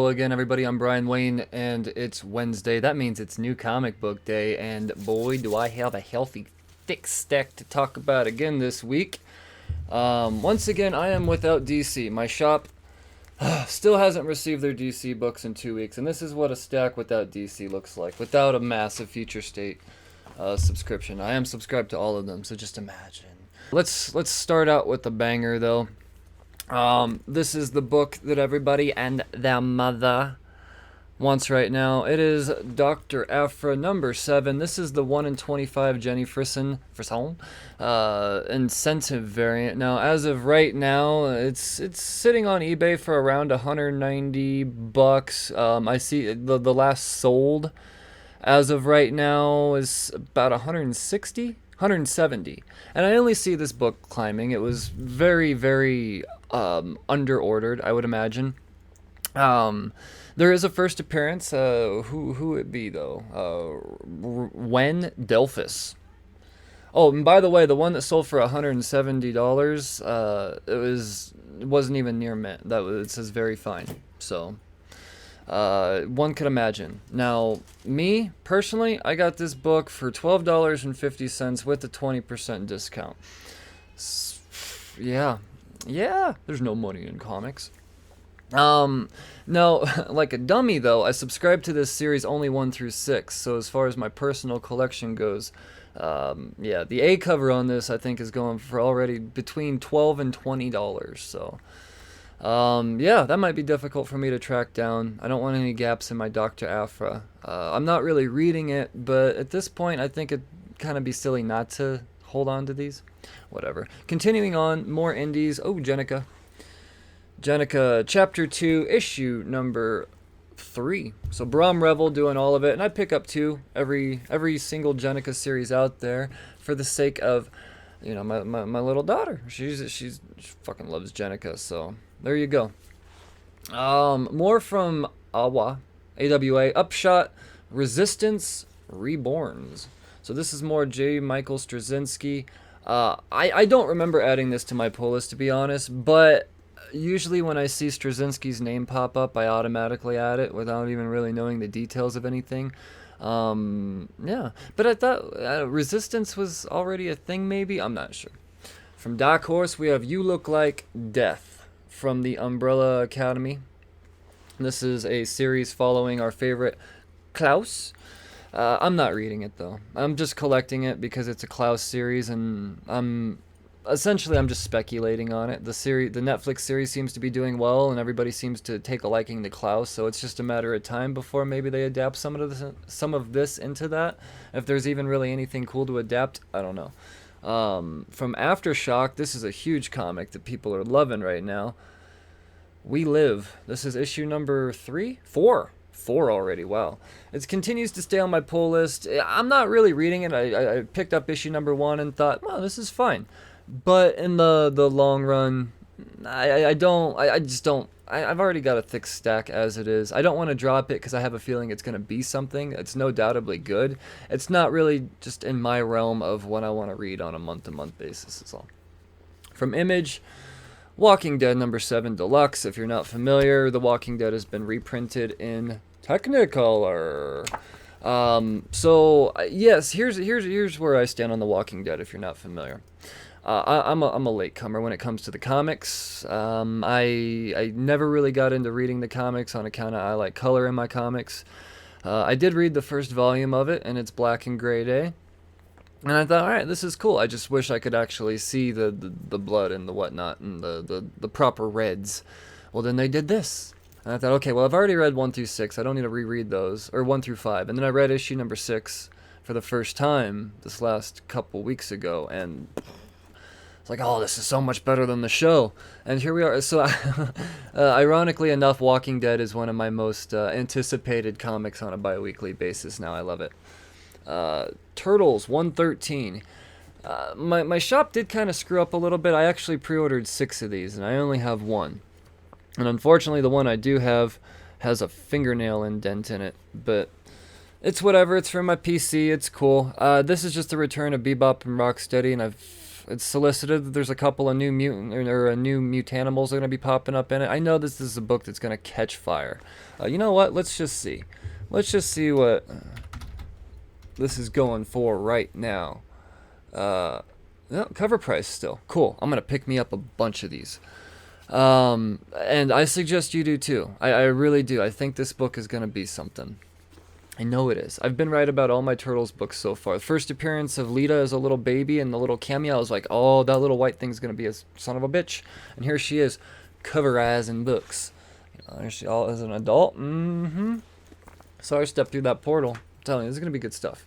Hello again, everybody. I'm Brian Wayne, and it's Wednesday. That means it's New Comic Book Day, and boy, do I have a healthy, thick stack to talk about again this week. Once again, I am without DC. My shop still hasn't received their DC books in 2 weeks, and this is what a stack without DC looks like, without a massive Future State subscription. I am subscribed to all of them, so just imagine. Let's start out with the banger, though. This is the book that everybody and their mother wants right now. It is Dr. Aphra number 7. This is the 1 in 25 Jenny Frisson incentive variant. Now, as of right now, it's sitting on eBay for around $190. I see the last sold as of right now is about 170, and I only see this book climbing. It was very under ordered, I would imagine. There is a first appearance. Who it be though? When Delphus. Oh, and by the way, the one that sold for $170, it wasn't even near mint. It says very fine. So one could imagine. Now, me personally, I got this book for $12.50 with a 20% discount. Yeah, there's no money in comics. No, like a dummy though, I subscribe to this series only 1 through 6. So as far as my personal collection goes, yeah, the A cover on this I think is going for already between $12 and $20. So yeah, that might be difficult for me to track down. I don't want any gaps in my Dr. Aphra. I'm not really reading it, but at this point I think it'd kind of be silly not to hold on to these. Whatever. Continuing on, more indies. Oh, Jenica, Chapter 2, Issue number 3. So Brahm Revel doing all of it, and I pick up 2 every single Jenica series out there for the sake of, you know, my little daughter. She fucking loves Jenica, so there you go. More from AWA, Upshot, Resistance Reborns. So this is more J. Michael Straczynski. I don't remember adding this to my pull list, to be honest, but usually when I see Straczynski's name pop up, I automatically add it without even really knowing the details of anything. Yeah, but I thought Resistance was already a thing, maybe? I'm not sure. From Dark Horse, we have You Look Like Death from the Umbrella Academy. This is a series following our favorite Klaus. I'm not reading it though. I'm just collecting it because it's a Klaus series, and I'm just speculating on it. The Netflix series seems to be doing well, and everybody seems to take a liking to Klaus. So it's just a matter of time before maybe they adapt some of this into that. If there's even really anything cool to adapt, I don't know. From Aftershock, this is a huge comic that people are loving right now. We Live. This is issue number 4 already. Wow. It continues to stay on my pull list. I'm not really reading it. I picked up issue number 1 and thought, well, this is fine. But in the long run, I've already got a thick stack as it is. I don't want to drop it because I have a feeling it's going to be something. It's no doubtably good. It's not really just in my realm of what I want to read on a month-to-month basis is all. From Image, Walking Dead number 7 Deluxe. If you're not familiar, The Walking Dead has been reprinted in Technicolor. So yes, here's where I stand on The Walking Dead. If you're not familiar, I'm a latecomer when it comes to the comics. I never really got into reading the comics on account of I like color in my comics. I did read the first volume of it, and it's black and gray day. And I thought, all right, this is cool. I just wish I could actually see the blood and the whatnot and the proper reds. Well, then they did this. And I thought, okay, well, I've already read 1 through 6. I don't need to reread those, or 1 through 5. And then I read issue number 6 for the first time this last couple weeks ago, and it's like, oh, this is so much better than the show. And here we are. So, ironically enough, Walking Dead is one of my most anticipated comics on a bi-weekly basis now. I love it. Turtles 113. My shop did kind of screw up a little bit. I actually pre-ordered 6 of these, and I only have 1. And unfortunately, the one I do have has a fingernail indent in it. But it's whatever. It's for my PC. It's cool. This is just a return of Bebop and Rocksteady, and it's solicited that there's a couple of new mutant or new mutanimals that are going to be popping up in it. I know this is a book that's going to catch fire. You know what? Let's just see. Let's just see what this is going for right now. No, cover price still. Cool. I'm going to pick me up a bunch of these. And I suggest you do too. I really do. I think this book is going to be something. I know it is. I've been right about all my Turtles books so far. The first appearance of Lita as a little baby and the little cameo, I was like, oh, that little white thing's going to be a son of a bitch. And here she is, coverizing books. There she all as an adult. Saw her step through that portal. I'm telling you, this is going to be good stuff.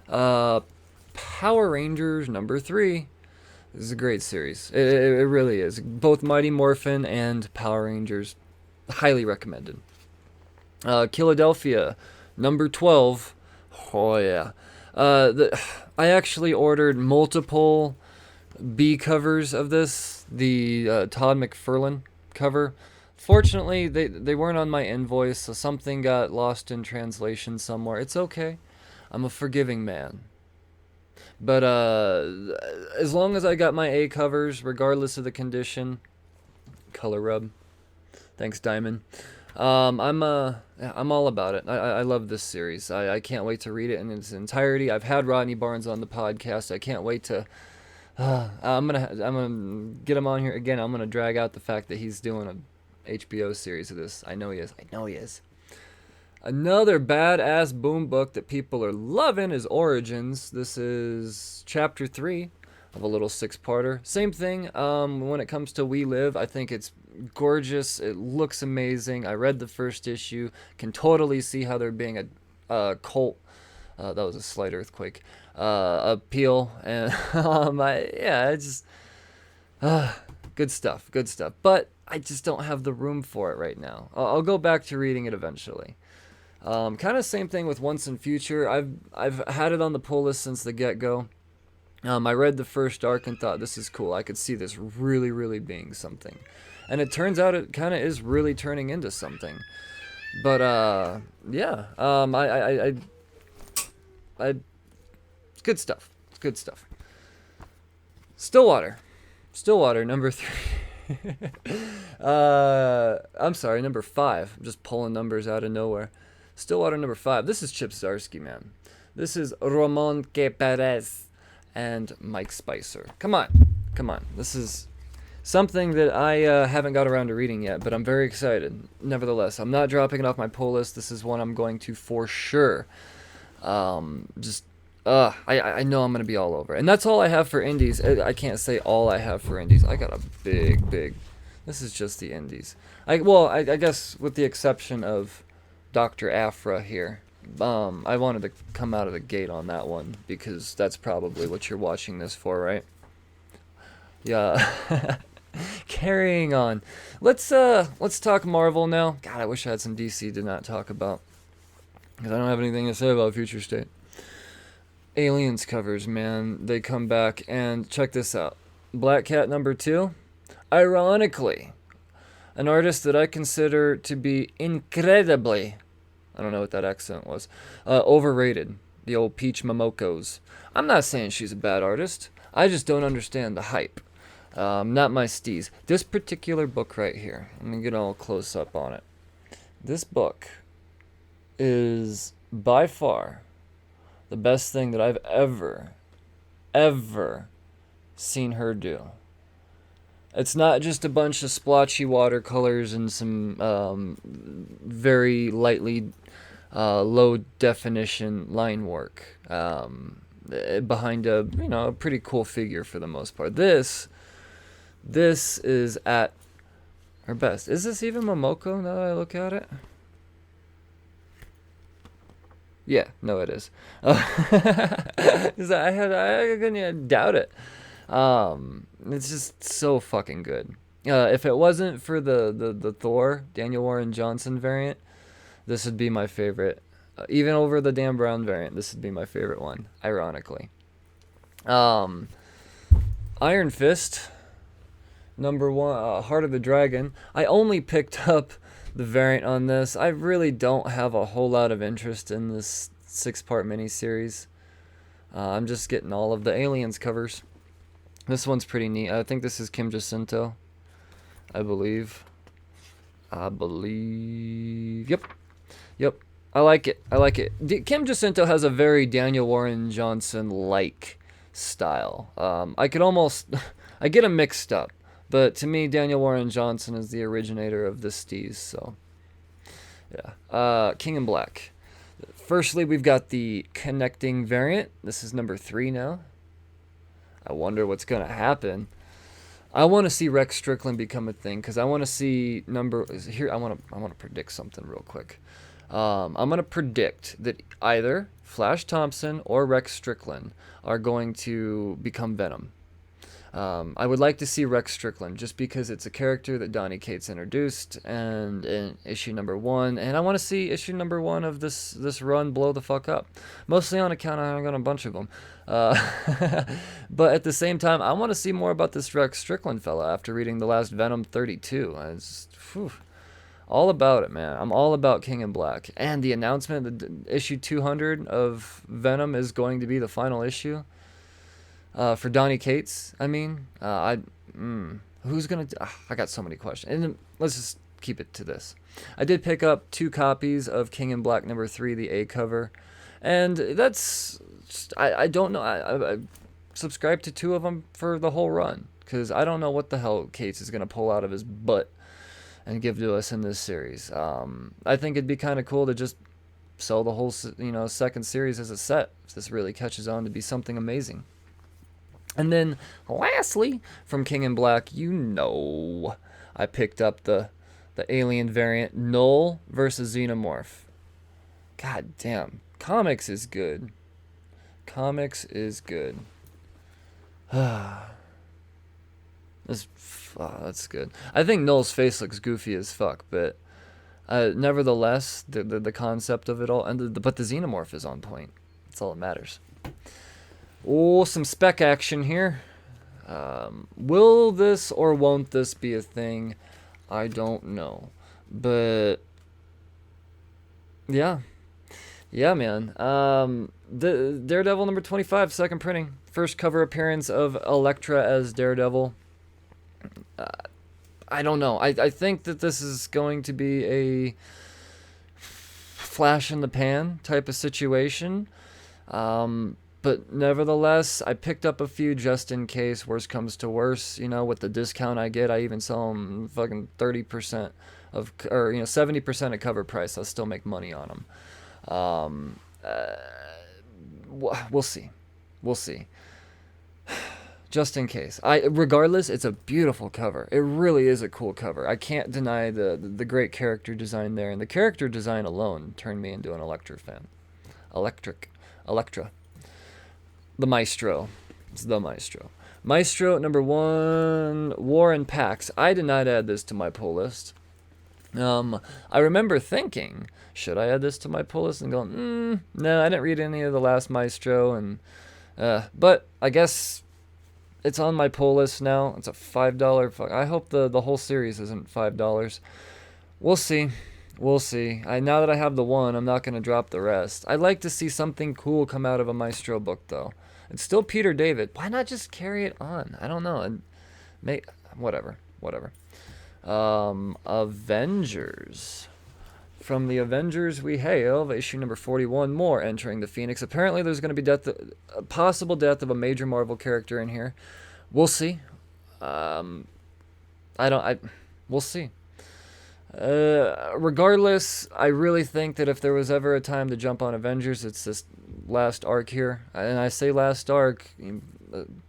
Power Rangers number 3. This is a great series. It really is. Both Mighty Morphin and Power Rangers. Highly recommended. Killadelphia number 12. Oh, yeah. I actually ordered multiple B covers of this. The Todd McFarlane cover. Fortunately, they weren't on my invoice, so something got lost in translation somewhere. It's okay. I'm a forgiving man. But as long as I got my A covers, regardless of the condition, color rub. Thanks, Diamond. I'm all about it. I love this series. I can't wait to read it in its entirety. I've had Rodney Barnes on the podcast. I can't wait to. I'm gonna get him on here again. I'm gonna drag out the fact that he's doing a HBO series of this. I know he is. Another badass boom book that people are loving is Origins. This is chapter 3 of a little 6-parter. Same thing. When it comes to We Live, I think it's gorgeous. It looks amazing. I read the first issue. Can totally see how there being a cult. That was a slight earthquake. Appeal and it's just good stuff. But I just don't have the room for it right now. I'll go back to reading it eventually. Kind of same thing with Once and Future. I've had it on the pull list since the get-go. I read the first arc and thought, this is cool. I could see this really, really being something. And it turns out it kind of is really turning into something. But, it's good stuff. It's good stuff. Stillwater, number 3. I'm sorry, number 5. I'm just pulling numbers out of nowhere. Stillwater number 5. This is Chip Zdarsky, man. This is Ramon K. Perez and Mike Spicer. Come on. This is something that I haven't got around to reading yet, but I'm very excited. Nevertheless, I'm not dropping it off my pull list. This is one I'm going to for sure. I know I'm going to be all over. And that's all I have for indies. I can't say all I have for indies. I got a big... This is just the indies. I guess with the exception of Dr. Aphra here. I wanted to come out of the gate on that one because that's probably what you're watching this for, right? Yeah. Carrying on. Let's talk Marvel now. God, I wish I had some DC to not talk about because I don't have anything to say about Future State. Aliens covers, man. They come back and check this out. Black Cat number 2. Ironically, an artist that I consider to be incredibly, I don't know what that accent was, overrated. The old Peach Momokos. I'm not saying she's a bad artist. I just don't understand the hype. Not my steez. This particular book right here, let me get all close up on it. This book is by far the best thing that I've ever seen her do. It's not just a bunch of splotchy watercolors and some very lightly low definition line work behind a pretty cool figure for the most part. This is at her best. Is this even Momoko now that I look at it? Yeah, no, it is. I couldn't doubt it. It's just so fucking good. If it wasn't for the Thor, Daniel Warren Johnson variant, this would be my favorite. Even over the Dan Brown variant, this would be my favorite one, ironically. Iron Fist, number 1, Heart of the Dragon. I only picked up the variant on this. I really don't have a whole lot of interest in this 6-part miniseries. I'm just getting all of the Aliens covers. This one's pretty neat. I think this is Kim Jacinto, I believe. Yep. Yep. I like it. I like it. Kim Jacinto has a very Daniel Warren Johnson-like style. I could almost... I get them mixed up. But to me, Daniel Warren Johnson is the originator of the steez, so... Yeah. King in Black. Firstly, we've got the connecting variant. This is number 3 now. I wonder what's going to happen. I want to see Rex Strickland become a thing because I want to see here. I want to predict something real quick. I'm going to predict that either Flash Thompson or Rex Strickland are going to become Venom. I would like to see Rex Strickland just because it's a character that Donny Cates introduced and in issue number 1, and I want to see issue number 1 of this run blow the fuck up. Mostly on account I got a bunch of them. But at the same time, I want to see more about this Rex Strickland fella after reading the last Venom 32. All about it, man. I'm all about King in Black. And the announcement that issue 200 of Venom is going to be the final issue. For Donny Cates, I mean, who's gonna? I got so many questions, and let's just keep it to this. I did pick up 2 copies of King in Black number 3, the A cover, and that's I don't know. I subscribed to 2 of them for the whole run because I don't know what the hell Cates is gonna pull out of his butt and give to us in this series. I think it'd be kind of cool to just sell the whole second series as a set if this really catches on to be something amazing. And then, lastly, from King in Black, I picked up the alien variant, Null versus Xenomorph. God damn. Comics is good. Comics is good. That's good. I think Null's face looks goofy as fuck, but nevertheless, the concept of it all, but the Xenomorph is on point. That's all that matters. Oh, some spec action here. Will this or won't this be a thing? I don't know. But, yeah. Yeah, man. The Daredevil number 25, second printing. First cover appearance of Elektra as Daredevil. I don't know. I think that this is going to be a flash in the pan type of situation. But nevertheless, I picked up a few just in case worst comes to worse. With the discount I get, I even sell them fucking 30% of, or 70% of cover price. I'll still make money on them. We'll see. We'll see. Just in case. Regardless, it's a beautiful cover. It really is a cool cover. I can't deny the great character design there, and the character design alone turned me into an Elektra fan. Elektra. The Maestro. It's the Maestro. Maestro number 1, War and Pax. I did not add this to my pull list. I remember thinking, should I add this to my pull list? And going, no, I didn't read any of the last Maestro. And but I guess it's on my pull list now. It's a $5. I hope the whole series isn't $5. We'll see. We'll see. Now that I have the one, I'm not going to drop the rest. I'd like to see something cool come out of a Maestro book, though. It's still Peter David. Why not just carry it on? I don't know. Whatever. Avengers. From the Avengers we hail, issue number 41, more entering the Phoenix. Apparently there's going to be a possible death of a major Marvel character in here. We'll see. We'll see. Regardless, I really think that if there was ever a time to jump on Avengers, it's this last arc here. And I say last arc,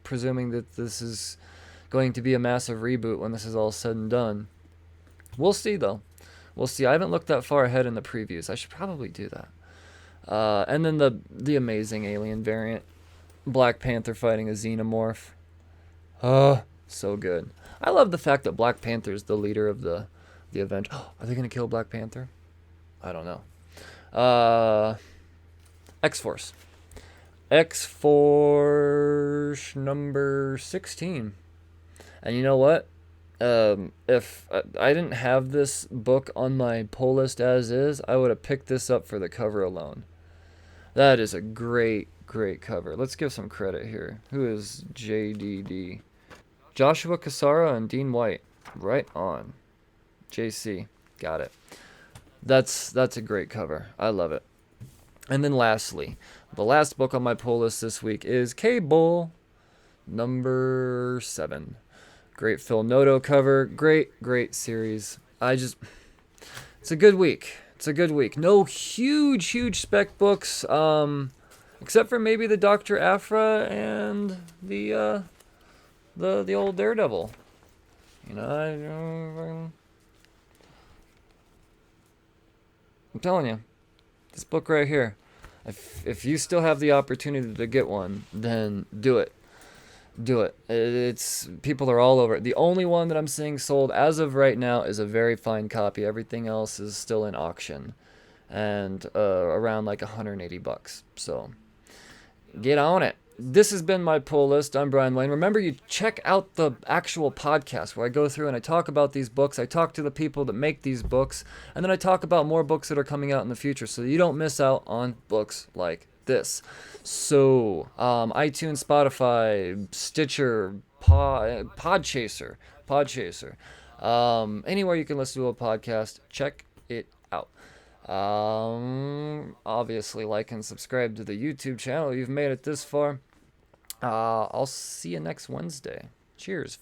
presuming that this is going to be a massive reboot when this is all said and done. We'll see, though. We'll see. I haven't looked that far ahead in the previews. I should probably do that. And then the amazing alien variant. Black Panther fighting a Xenomorph. So good. I love the fact that Black Panther is the leader of the Avengers. Are they going to kill Black Panther? I don't know. X-Force. X-Force number 16. And you know what? If I didn't have this book on my pull list as is, I would have picked this up for the cover alone. That is a great, great cover. Let's give some credit here. Who is JDD? Joshua Cassara and Dean White. Right on. JC. Got it. That's a great cover. I love it. And then lastly, the last book on my pull list this week is Cable number 7. Great Phil Noto cover. Great series. It's a good week. It's a good week. No huge spec books, except for maybe the Dr. Aphra and the old Daredevil. You know, I'm telling you, this book right here. If you still have the opportunity to get one, then do it. Do it. It's people are all over it. The only one that I'm seeing sold as of right now is a very fine copy. Everything else is still in auction, and around like $180. So get on it. This has been my pull list. I'm Brian Wayne. Remember, you check out the actual podcast where I go through and I talk about these books. I talk to the people that make these books, and then I talk about more books that are coming out in the future, so you don't miss out on books like this. So, iTunes, Spotify, Stitcher, Podchaser, anywhere you can listen to a podcast, check it out. Obviously, like and subscribe to the YouTube channel. You've made it this far. I'll see you next Wednesday. Cheers.